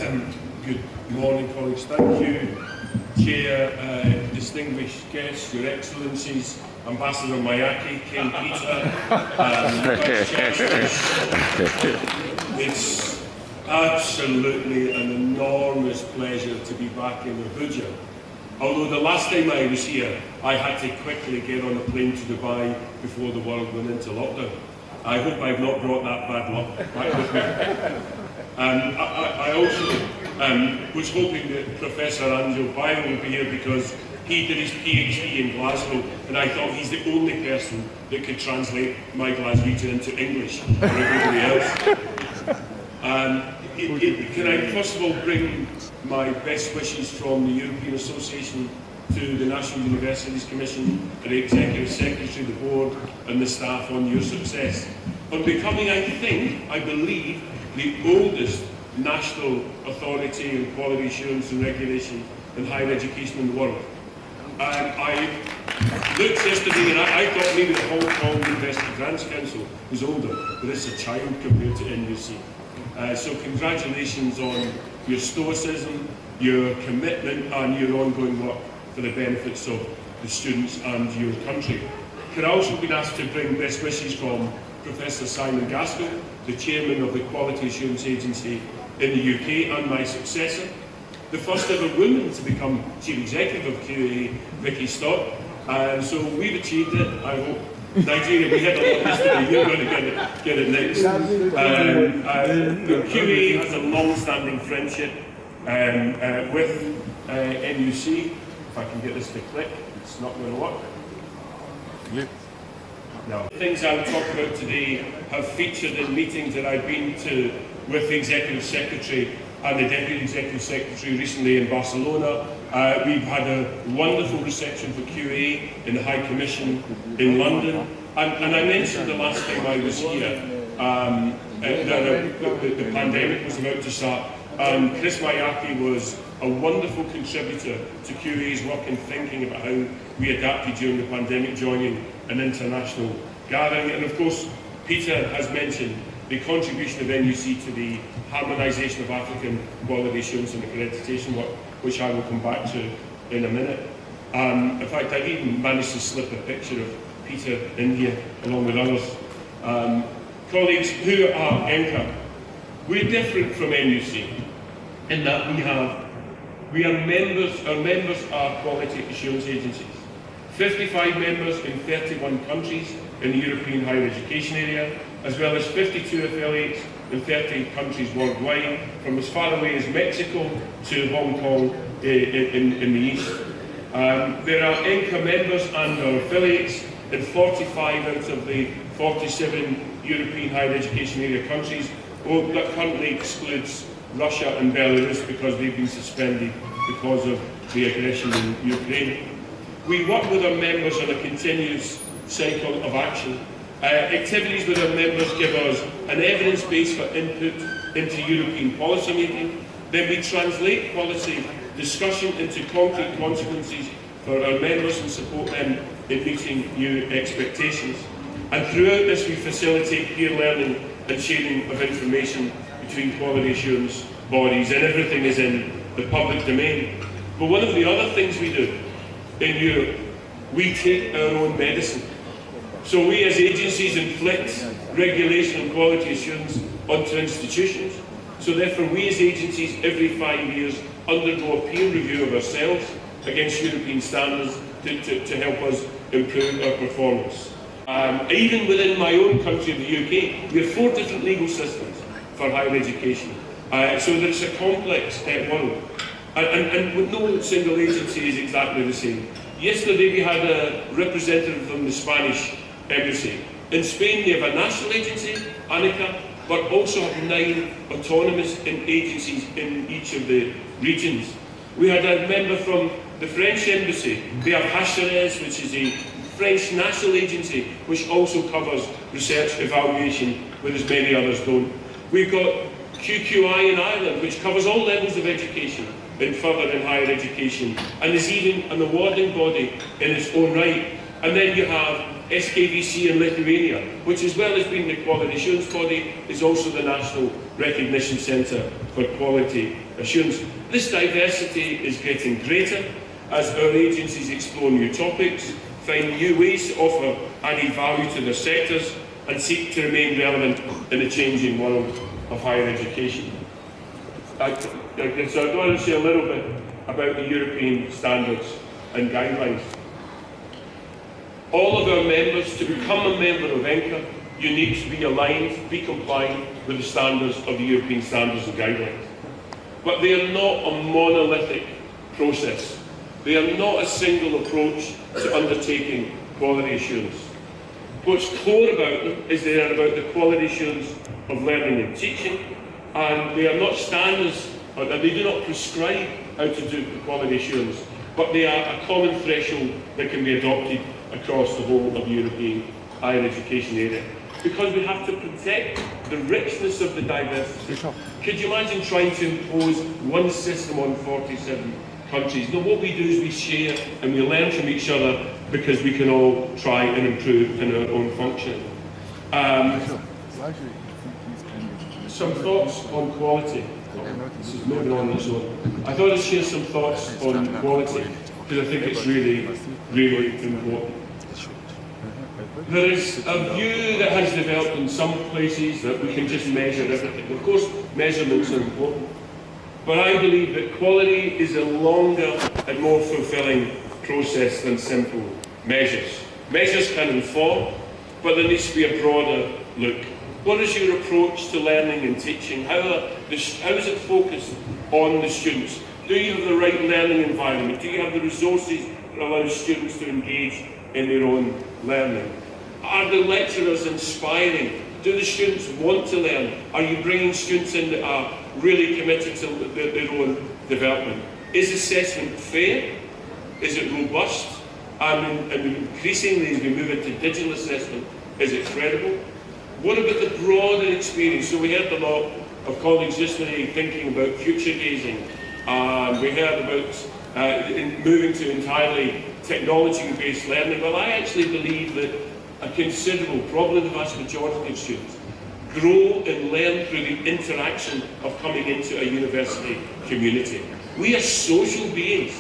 Good morning, colleagues. Thank you, Chair, distinguished guests, Your Excellencies, Ambassador Mayaki, King Peter, Vice Chancellors. It's absolutely an enormous pleasure to be back in Abuja. Although the last time I was here, I had to quickly get on a plane to Dubai before the world went into lockdown. I hope I've not brought that bad luck back with me. I also was hoping that Professor Anjo Bayo would be here because he did his PhD in Glasgow, and I thought he's the only person that could translate my Glaswegian into English for everybody else. Can I first of all bring my best wishes from the European Association to the National Universities Commission, the Executive Secretary, the Board and the staff on your success. On becoming, I believe, the oldest national authority in quality assurance and regulation in higher education in the world. I looked yesterday and I thought maybe the Hong Kong University Grants Council was older, but it's a child compared to NUC. So congratulations on your stoicism, your commitment and your ongoing work for the benefits of the students and your country. Could I also be asked to bring best wishes from Professor Simon Gaskell, the Chairman of the Quality Assurance Agency in the UK and my successor, the first ever woman to become Chief Executive of QA, Vicky Stott, and so we've achieved it, I hope. Nigeria, we had a lot yesterday, you're going to get it next. QA has a long-standing friendship with NUC. If I can get this to click, it's not going to work. No. The things I'll talk about today have featured in meetings that I've been to with the Executive Secretary and the Deputy Executive Secretary recently in Barcelona. We've had a wonderful reception for QA in the High Commission in London. And I mentioned the last time I was here that the pandemic was about to start. And Chris Mayaki was a wonderful contributor to QA's work in thinking about how we adapted during the pandemic, joining an international gathering. And of course, Peter has mentioned the contribution of NUC to the harmonisation of African quality assurance and accreditation work, which I will come back to in a minute. In fact, I've even managed to slip a picture of Peter in here, along with others. Colleagues, who are ENQA? We're different from NUC in that we are members, our members are quality assurance agencies. 55 members in 31 countries in the European higher education area, as well as 52 affiliates in 30 countries worldwide, from as far away as Mexico to Hong Kong in the east. There are ENQA members and our affiliates in 45 out of the 47 European higher education area countries. That currently excludes Russia and Belarus because they've been suspended because of the aggression in Ukraine. We work with our members on a continuous cycle of action. Activities with our members give us an evidence base for input into European policy making. Then we translate policy discussion into concrete consequences for our members and support them in meeting new expectations. And throughout this we facilitate peer learning and sharing of information between quality assurance bodies, and everything is in the public domain. But one of the other things we do in Europe, we take our own medicine. So we as agencies inflict regulation and quality assurance onto institutions. So therefore we as agencies every 5 years undergo a peer review of ourselves against European standards to help us improve our performance. Even within my own country of the UK, we have 4 different legal systems for higher education. So there's a complex world. And no single agency is exactly the same. Yesterday we had a representative from the Spanish embassy. In Spain they have a national agency, ENQA, but also have 9 autonomous agencies in each of the regions. We had a member from the French embassy. They have HCRES, which is a French national agency, which also covers research evaluation, whereas many others don't. We've got QQI in Ireland, which covers all levels of education in further and higher education, and is even an awarding body in its own right. And then you have SKVC in Lithuania, which as well as being the quality assurance body, is also the national recognition centre for quality assurance. This diversity is getting greater as our agencies explore new topics, find new ways to offer added value to their sectors, and seek to remain relevant in the changing world of higher education. So I want to say a little bit about the European standards and guidelines. All of our members, to become a member of ENQA, you need to be aligned, be compliant with the standards of the European standards and guidelines. But they are not a monolithic process. They are not a single approach to undertaking quality assurance. What's core about them is they are about the quality assurance of learning and teaching, and they are not standards, or they do not prescribe how to do quality assurance, but they are a common threshold that can be adopted across the whole of the European higher education area. Because we have to protect the richness of the diversity. Could you imagine trying to impose one system on 47 countries? No, what we do is we share and we learn from each other because we can all try and improve in our own functioning. Some thoughts on quality. This is moving on this one. I thought I'd share some thoughts on quality because I think it's really, really important. There is a view that has developed in some places that we can just measure everything. Of course, measurements are important, but I believe that quality is a longer and more fulfilling process than simple measures. Measures can inform, but there needs to be a broader look. What is your approach to learning and teaching? How is it focused on the students? Do you have the right learning environment? Do you have the resources that allow students to engage in their own learning? Are the lecturers inspiring? Do the students want to learn? Are you bringing students in that are really committed to their own development? Is assessment fair? Is it robust? And increasingly, as we move into digital assessment, is it credible? What about the broader experience? So we heard a lot of colleagues yesterday thinking about future gazing. We heard about moving to entirely technology-based learning. Well, I actually believe that a considerable, probably the vast majority of students, grow and learn through the interaction of coming into a university community. We are social beings.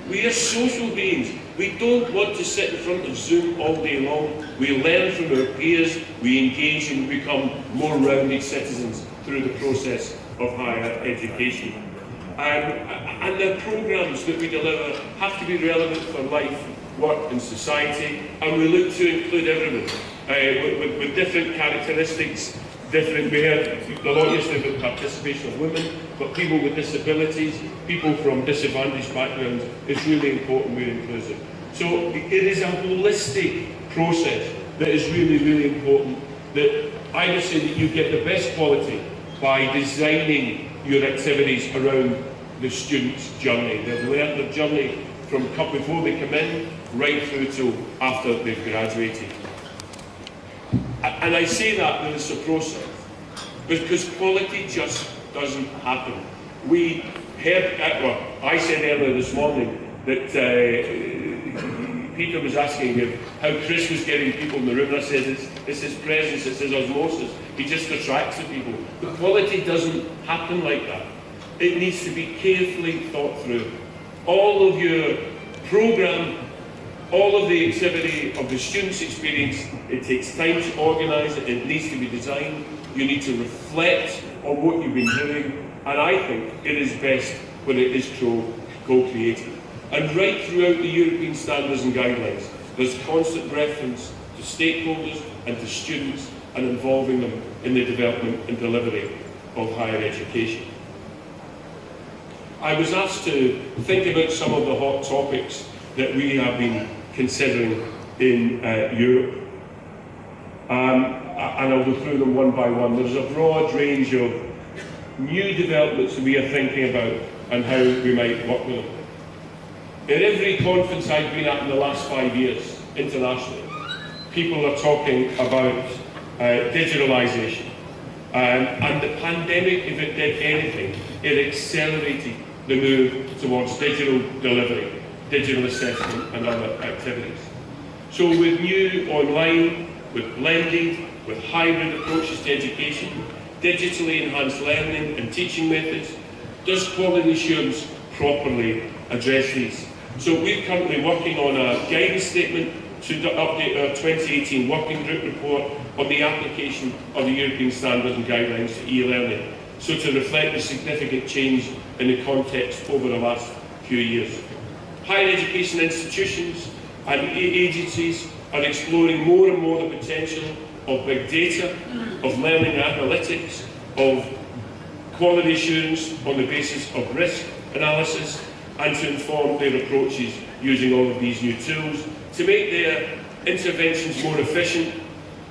We are social beings. We don't want to sit in front of Zoom all day long. We learn from our peers, we engage and become more rounded citizens through the process of higher education. And the programmes that we deliver have to be relevant for life, work and society, and we look to include everyone with different characteristics. We heard a lot yesterday about participation of women, but people with disabilities, people from disadvantaged backgrounds, it's really important we're inclusive. So it is a holistic process that is really, really important. That I would say that you get the best quality by designing your activities around the student's journey. They've learned their journey from before they come in, right through to after they've graduated. And I say that it's a process, because quality just doesn't happen. We heard, well, I said earlier this morning that Peter was asking how Chris was getting people in the room, and I said it's his presence, it's his osmosis. He just attracts the people. But quality doesn't happen like that. It needs to be carefully thought through. All of your programme, all of the activity of the student's experience, it takes time to organise it, it needs to be designed, you need to reflect on what you've been doing, and I think it is best when it is co-created. And right throughout the European standards and guidelines, there's constant reference to stakeholders and to students and involving them in the development and delivery of higher education. I was asked to think about some of the hot topics that we have been considering in Europe. And I'll go through them one by one. There's a broad range of new developments that we are thinking about and how we might work with them. In every conference I've been at in the last 5 years, internationally, people are talking about digitalization. And the pandemic, if it did anything, it accelerated the move towards digital delivery, digital assessment and other activities. So with new online, with blended, with hybrid approaches to education, digitally enhanced learning and teaching methods? Does quality assurance properly address these? So we're currently working on a guidance statement to update our 2018 working group report on the application of the European standards and guidelines to e-learning, so to reflect the significant change in the context over the last few years. Higher education institutions and agencies are exploring more and more the potential of big data, of learning analytics, of quality assurance on the basis of risk analysis, and to inform their approaches using all of these new tools to make their interventions more efficient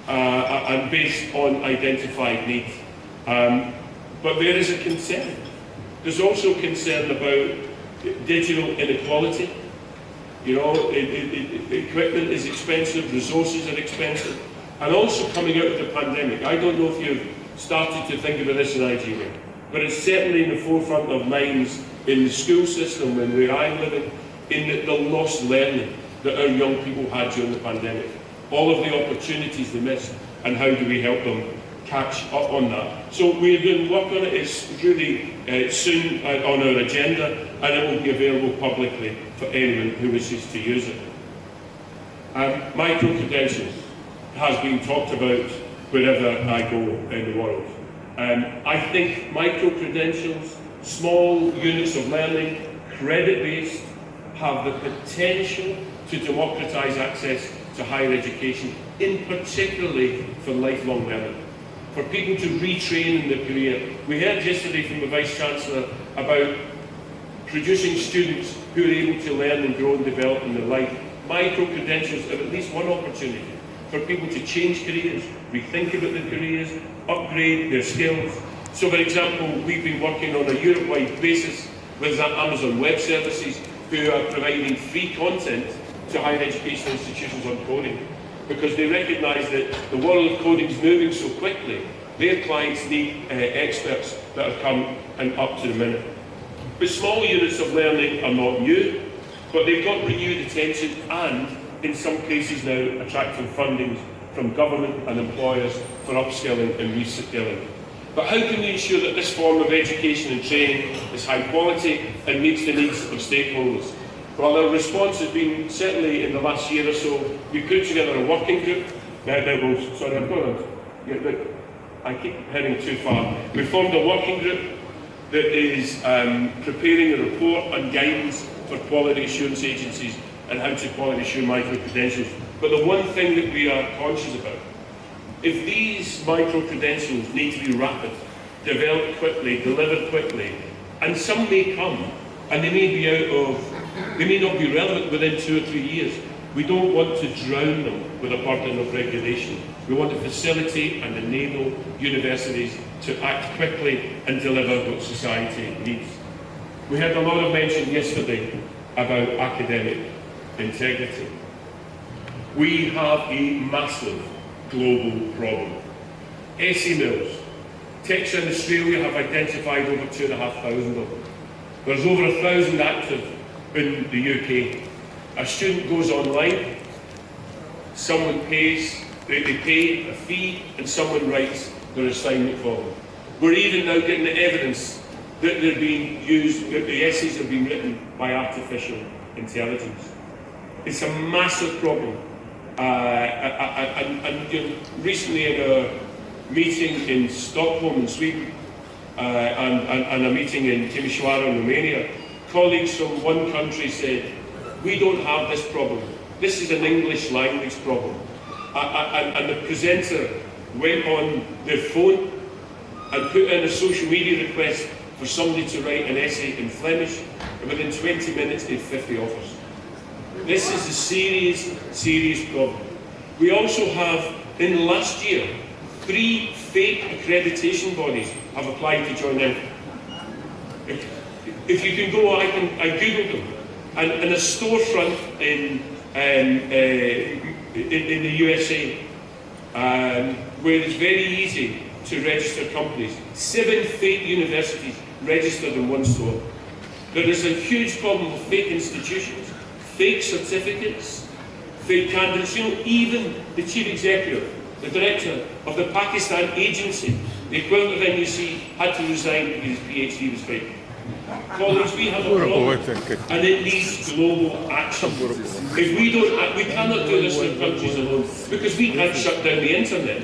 and based on identified needs. But there is a concern. There's also concern about digital inequality. You know, equipment is expensive, resources are expensive, and also coming out of the pandemic. I don't know if you've started to think about this in Nigeria, but it's certainly in the forefront of minds in the school system and where I'm living, in the lost learning that our young people had during the pandemic. All of the opportunities they missed, and how do we help them catch up on that? So we're going to work on it. It's really soon on our agenda, and it will be available publicly for anyone who wishes to use it. Micro-credentials has been talked about wherever I go in the world. I think micro-credentials, small units of learning, credit-based, have the potential to democratise access to higher education, in particularly for lifelong learning, for people to retrain in their career. We heard yesterday from the Vice-Chancellor about producing students who are able to learn and grow and develop in their life. Micro-credentials are at least one opportunity for people to change careers, rethink about their careers, upgrade their skills. So, for example, we've been working on a Europe-wide basis with Amazon Web Services, who are providing free content to higher education institutions on coding, because they recognise that the world of coding is moving so quickly. Their clients need experts that have come and up to the minute. But small units of learning are not new, but they've got renewed attention and, in some cases now, attracting funding from government and employers for upskilling and reskilling. But how can we ensure that this form of education and training is high quality and meets the needs of stakeholders? Well, our response has been, certainly in the last year or so, we put together a working group. Sorry, I'm going on. Yeah, but I keep heading too far. We formed a working group that is preparing a report on guidance for quality assurance agencies and how to quality assure micro-credentials. But the one thing that we are conscious about, if these micro-credentials need to be rapid, developed quickly, delivered quickly, and some may come, and they may not be relevant within 2 or 3 years, we don't want to drown them with a burden of regulation. We want to facilitate and enable universities to act quickly and deliver what society needs. We had a lot of mention yesterday about academic integrity. We have a massive global problem. SE mills. Techs in Australia have identified over 2,500 of them. There's over 1,000 active in the UK. A student goes online, someone pays, they pay a fee, and someone writes their assignment for them. We're even now getting the evidence that they're being used, that the essays have been written by artificial intelligence. It's a massive problem. Recently in a meeting in Stockholm in Sweden and a meeting in Timișoara in Romania, colleagues from one country said, we don't have this problem. This is an English language problem. And the presenter went on their phone and put in a social media request for somebody to write an essay in Flemish, and within 20 minutes they had 50 offers. This is a serious, serious problem. We also have, in the last year, 3 fake accreditation bodies have applied to join in. If you can go, I googled them, and in a storefront in the USA, where it's very easy to register companies, 7 fake universities registered in one store. There is a huge problem with fake institutions, fake certificates, fake candidates. You know, even the chief executive, the director of the Pakistan agency, The equivalent of NUC had to resign because his PhD was fake. Colleagues, we have a problem, and it needs global action. If we don't act, we cannot do this in countries alone, because we can't shut down the internet.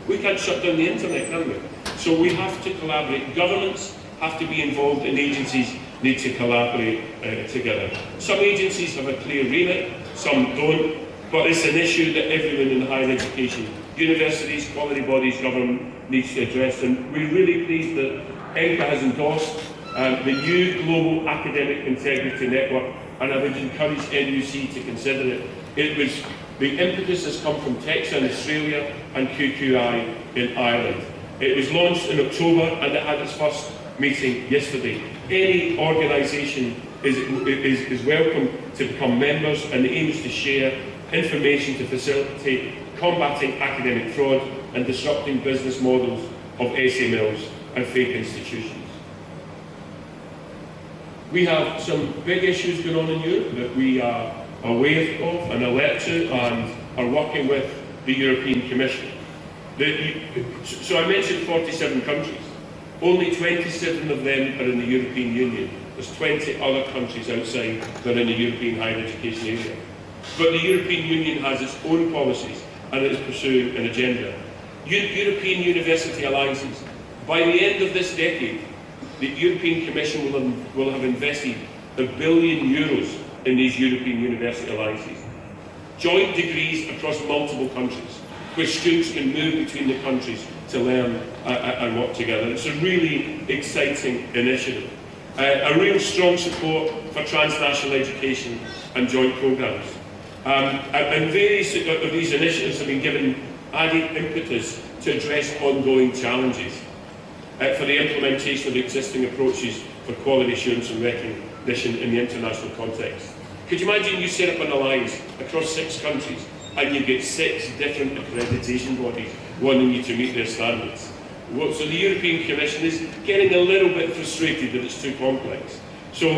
We can't shut down the internet, can we? So we have to collaborate. Governments have to be involved, and agencies need to collaborate together. Some agencies have a clear remit, some don't, but it's an issue that everyone in higher education, universities, quality bodies, government needs to address. And we're really pleased that ENQA has endorsed the new Global Academic Integrity Network, and I would encourage NUC to consider it. The impetus has come from TEXA in Australia and QQI in Ireland. It was launched in October and it had its first meeting yesterday. Any organisation is welcome to become members, and the aim is to share information to facilitate combating academic fraud and disrupting business models of SMLs and fake institutions. We have some big issues going on in Europe that we are aware of and alert to, and are working with the European Commission. So I mentioned 47 countries. Only 27 of them are in the European Union. There's 20 other countries outside that are in the European higher education area. But the European Union has its own policies, and it is pursuing an agenda. European University Alliances. By the end of this decade, the European Commission will have invested €1 billion in these European University Alliances. Joint degrees across multiple countries, where students can move between the countries to learn and work together. It's a really exciting initiative. A real strong support for transnational education and joint programmes. And various of these initiatives have been given added impetus to address ongoing challenges for the implementation of existing approaches for quality assurance and recognition in the international context. Could you imagine you set up an alliance across 6 countries and you get 6 different accreditation bodies wanting you to meet their standards? So the European Commission is getting a little bit frustrated that it's too complex. So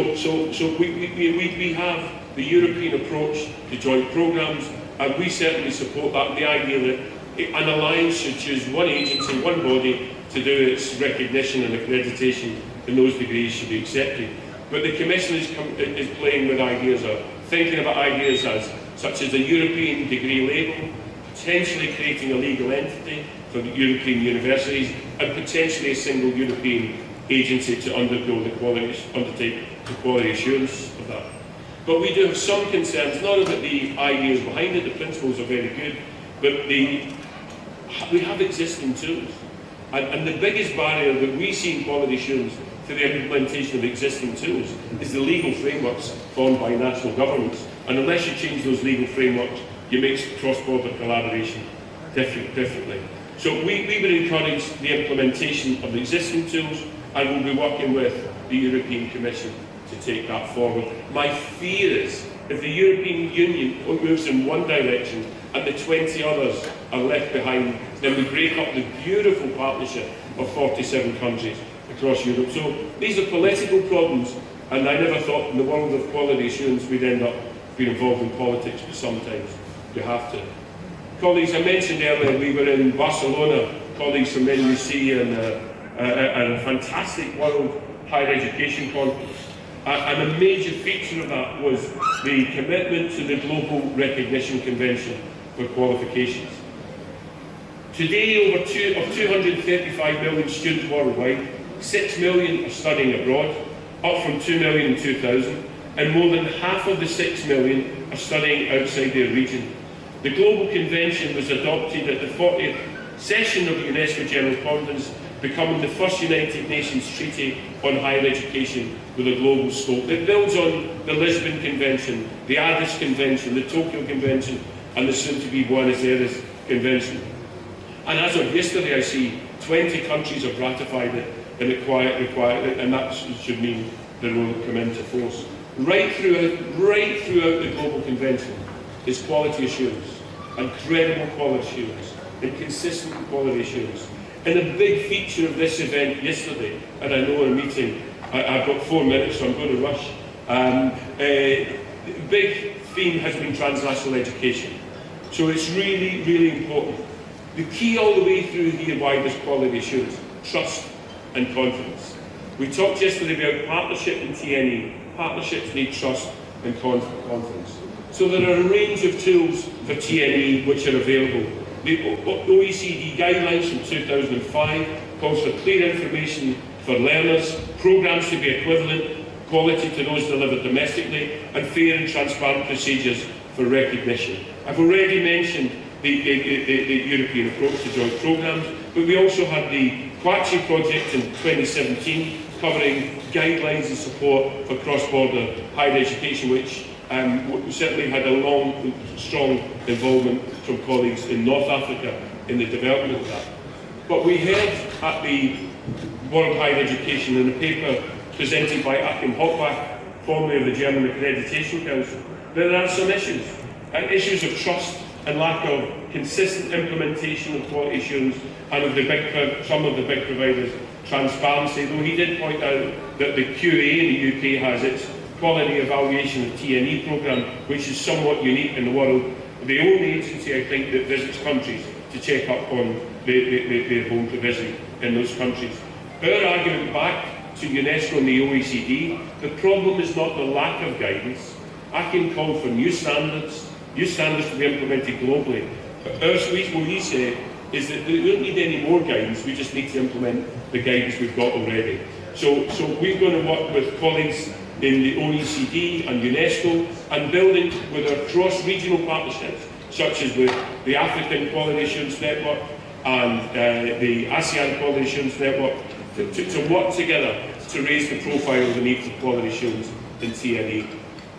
we have the European approach to joint programmes, and we certainly support that, the idea that an alliance should choose one agency, one body, to do its recognition and accreditation, and those degrees should be accepted. But the Commission is playing with ideas, or thinking about ideas such as a European degree label, potentially creating a legal entity for the European universities, and potentially a single European agency to undertake the quality assurance of that. But we do have some concerns, not about the ideas behind it, the principles are very good, but we have existing tools. And the biggest barrier that we see in quality assurance to the implementation of existing tools is the legal frameworks formed by national governments. And unless you change those legal frameworks, you make cross-border collaboration differently. So we would encourage the implementation of the existing tools, and we'll be working with the European Commission to take that forward. My fear is, if the European Union moves in one direction and the 20 others are left behind, then we break up the beautiful partnership of 47 countries across Europe. So these are political problems, and I never thought in the world of quality assurance we'd end up being involved in politics, but sometimes you have to. Colleagues, I mentioned earlier we were in Barcelona, colleagues from NUC, and a fantastic World Higher Education Conference. And a major feature of that was the commitment to the Global Recognition Convention for qualifications. Today, over 235 million students worldwide, 6 million are studying abroad, up from 2 million in 2000, and more than half of the 6 million are studying outside their region. The Global Convention was adopted at the 40th session of the UNESCO General Conference, becoming the first United Nations Treaty on Higher Education with a global scope. It builds on the Lisbon Convention, the Addis Convention, the Tokyo Convention, and the soon-to-be Buenos Aires Convention. And as of yesterday, I see 20 countries have ratified it, and and that should mean that it will come into force. Right throughout the Global Convention is quality assurance, and credible quality assurance, and consistent quality assurance. And a big feature of this event yesterday, and I know in a meeting, I've got 4 minutes, so I'm going to rush. The big theme has been transnational education. So it's really, really important The key all the way through here why there's quality assurance, trust and confidence. We talked yesterday about partnership and TNE. Partnerships need trust and confidence. So there are a range of tools for TNE which are available. The OECD guidelines from 2005 calls for clear information for learners, programmes to be equivalent, quality to those delivered domestically, and fair and transparent procedures for recognition. I've already mentioned the European approach to joint programmes, but we also had the Quachi project in 2017 covering guidelines and support for cross-border higher education, which certainly had a long, strong involvement from colleagues in North Africa in the development of that. But we heard at the World Higher Education in a paper presented by Achim Hochbach, formerly of the German Accreditation Council, that there are some issues, issues of trust and lack of consistent implementation of quality assurance, and of some of the big providers' transparency, though he did point out that the QA in the UK has its quality evaluation of TNE programme, which is somewhat unique in the world. The only agency, I think, that visits countries to check up on their home provision in those countries. Our argument back to UNESCO and the OECD, the problem is not the lack of guidance. Achim called for new standards to be implemented globally. But what we say is that we don't need any more guidance, we just need to implement the guidance we've got already. So we're going to work with colleagues in the OECD and UNESCO and building with our cross-regional partnerships, such as with the African Quality Assurance Network and the ASEAN Quality Assurance Network, to work together to raise the profile of the need for quality assurance in TNE.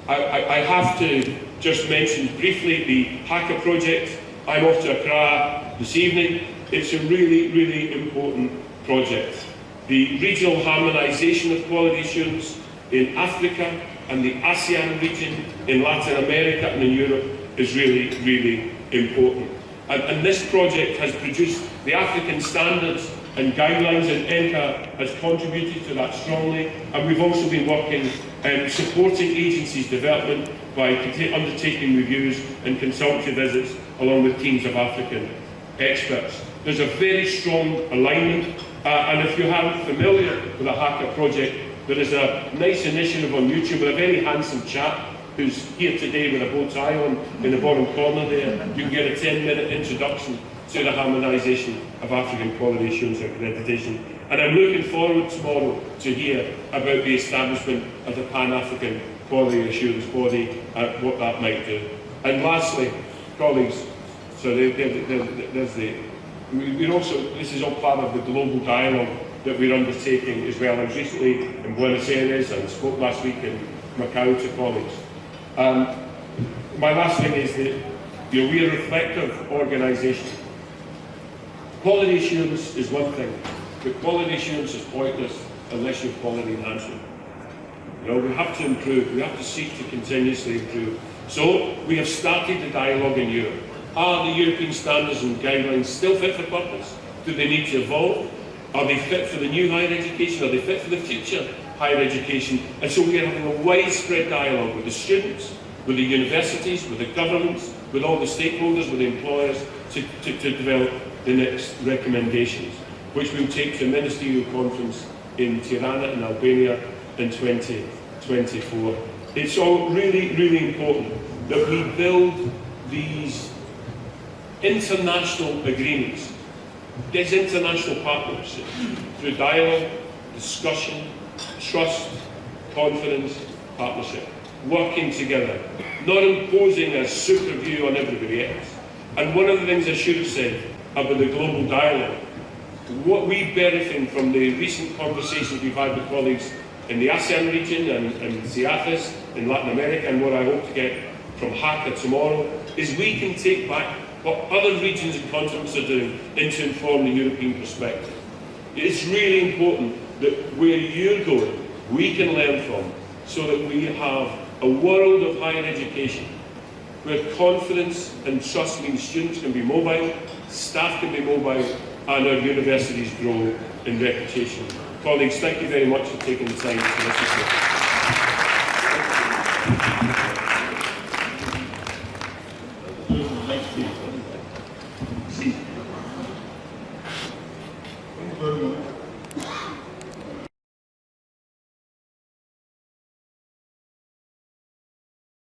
I have to just mention briefly the HACA project. I'm off to Accra this evening. It's a really, really important project. The regional harmonisation of quality assurance in Africa and the ASEAN region, in Latin America and in Europe, is really, really important. And this project has produced the African standards and guidelines, and ENQA has contributed to that strongly. And we've also been working supporting agencies' development by undertaking reviews and consultative visits along with teams of African experts. There's a very strong alignment, and if you aren't familiar with the HACA project, there is a nice initiative on YouTube with a very handsome chap who's here today with a bow tie on in the bottom corner there. You can get a 10-minute introduction to the harmonisation of African quality assurance accreditation. And I'm looking forward tomorrow to hear about the establishment of the Pan-African Quality Assurance Body and what that might do. And lastly, colleagues, so there's we're also, this is all part of the global dialogue that we're undertaking as well. I was recently in Buenos Aires and spoke last week in Macau to colleagues. My last thing is that we're a reflective organisation. Quality assurance is one thing, but quality assurance is pointless unless you have quality enhancement. We have to improve, we have to seek to continuously improve. So we have started the dialogue in Europe. Are the European standards and guidelines still fit for purpose? Do they need to evolve? Are they fit for the new higher education? Are they fit for the future higher education? And so we are having a widespread dialogue with the students, with the universities, with the governments, with all the stakeholders, with the employers, to develop the next recommendations, which we'll take to a ministerial conference in Tirana in Albania in 2024. It's all really, really important that we build these international agreements, these international partnerships, through dialogue, discussion, trust, confidence, partnership, working together, not imposing a super view on everybody else. And one of the things I should have said about the global dialogue, what we benefit from the recent conversations we've had with colleagues in the ASEAN region and CIAFIS in Latin America, and what I hope to get from HACA tomorrow, is we can take back what other regions and continents are doing and to inform the European perspective. It's really important that where you're going, we can learn from, so that we have a world of higher education where confidence and trust means students can be mobile, staff can be mobile, and our universities grow in reputation. Colleagues, thank you very much for taking the time to listen to us.